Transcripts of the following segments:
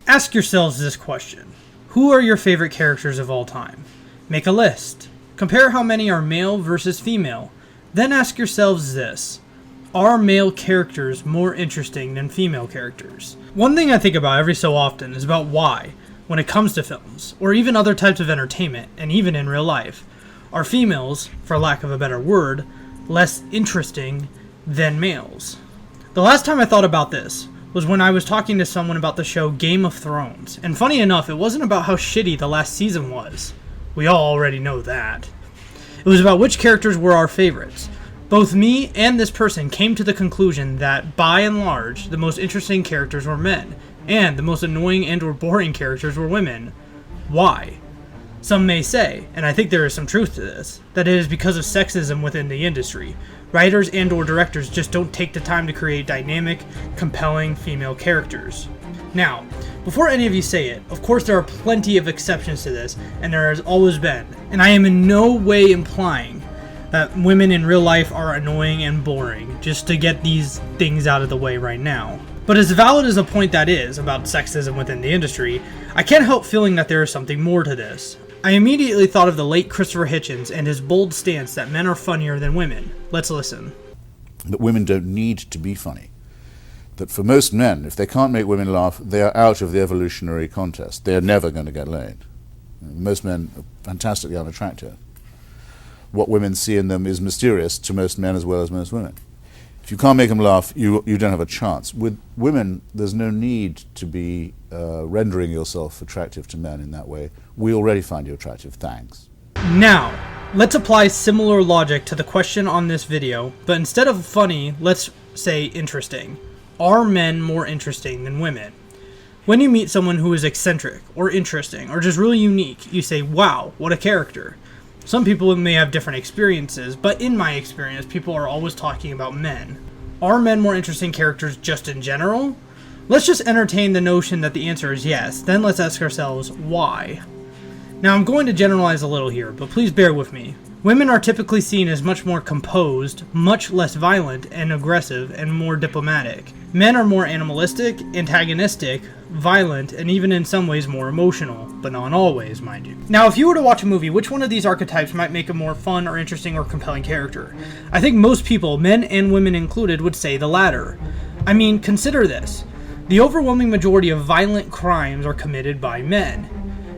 Ask yourselves this question. Who are your favorite characters of all time? Make a list. Compare how many are male versus female. Then ask yourselves this. Are male characters more interesting than female characters? One thing I think about every so often is about why, when it comes to films, or even other types of entertainment, and even in real life, are females, for lack of a better word, less interesting than males? The last time I thought about this was when I was talking to someone about the show Game of Thrones, and funny enough, it wasn't about how shitty the last season was. We all already know that. It was about which characters were our favorites. Both me and this person came to the conclusion that, by and large, the most interesting characters were men, and the most annoying and or boring characters were women. Why? Some may say, and I think there is some truth to this, that it is because of sexism within the industry. Writers and or directors just don't take the time to create dynamic, compelling female characters. Now, before any of you say it, of course there are plenty of exceptions to this, and there has always been, and I am in no way implying that women in real life are annoying and boring, just to get these things out of the way right now. But as valid as a point that is about sexism within the industry, I can't help feeling that there is something more to this. I immediately thought of the late Christopher Hitchens and his bold stance that men are funnier than women. Let's listen. That women don't need to be funny. That for most men, if they can't make women laugh, they are out of the evolutionary contest. They are never going to get laid. Most men are fantastically unattractive. What women see in them is mysterious to most men as well as most women. If you can't make them laugh, you don't have a chance. With women, there's no need to be rendering yourself attractive to men in that way. We already find you attractive, thanks. Now, let's apply similar logic to the question on this video, but instead of funny, let's say interesting. Are men more interesting than women? When you meet someone who is eccentric, or interesting, or just really unique, you say, wow, what a character. Some people may have different experiences, but in my experience, people are always talking about men. Are men more interesting characters just in general? Let's just entertain the notion that the answer is yes, then let's ask ourselves, why? Now I'm going to generalize a little here, but please bear with me. Women are typically seen as much more composed, much less violent and aggressive, and more diplomatic. Men are more animalistic, antagonistic, violent, and even in some ways more emotional, but not always, mind you. Now, if you were to watch a movie, which one of these archetypes might make a more fun or interesting or compelling character? I think most people, men and women included, would say the latter. I mean, consider this. The overwhelming majority of violent crimes are committed by men.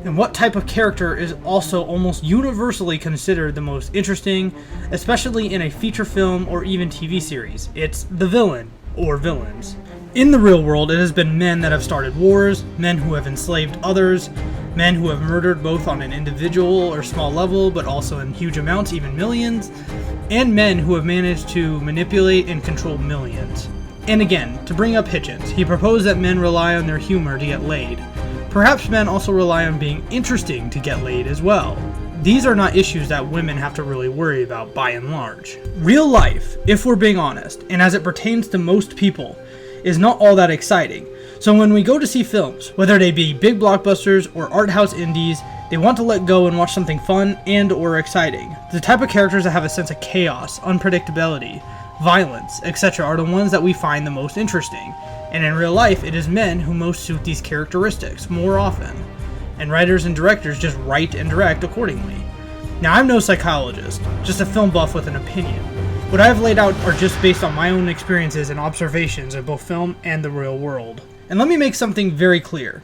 And what type of character is also almost universally considered the most interesting, especially in a feature film or even TV series? It's the villain, or villains. In the real world, it has been men that have started wars, men who have enslaved others, men who have murdered both on an individual or small level, but also in huge amounts, even millions, and men who have managed to manipulate and control millions. And again, to bring up Hitchens, he proposed that men rely on their humor to get laid. Perhaps men also rely on being interesting to get laid as well. These are not issues that women have to really worry about by and large. Real life, if we're being honest, and as it pertains to most people, is not all that exciting. So when we go to see films, whether they be big blockbusters or art house indies, they want to let go and watch something fun and or exciting. The type of characters that have a sense of chaos, unpredictability, violence, etc. are the ones that we find the most interesting. And in real life, it is men who most suit these characteristics more often. And writers and directors just write and direct accordingly. Now, I'm no psychologist, just a film buff with an opinion. What I have laid out are just based on my own experiences and observations of both film and the real world. And let me make something very clear.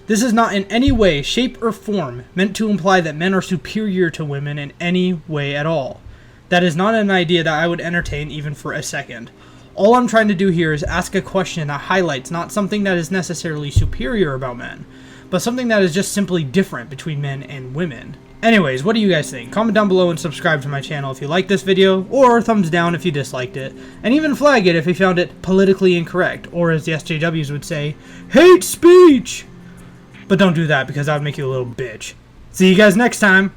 This is not in any way, shape, or form meant to imply that men are superior to women in any way at all. That is not an idea that I would entertain even for a second. All I'm trying to do here is ask a question that highlights not something that is necessarily superior about men, but something that is just simply different between men and women. Anyways, what do you guys think? Comment down below and subscribe to my channel if you liked this video, or thumbs down if you disliked it, and even flag it if you found it politically incorrect, or as the SJWs would say, hate speech! But don't do that because that would make you a little bitch. See you guys next time!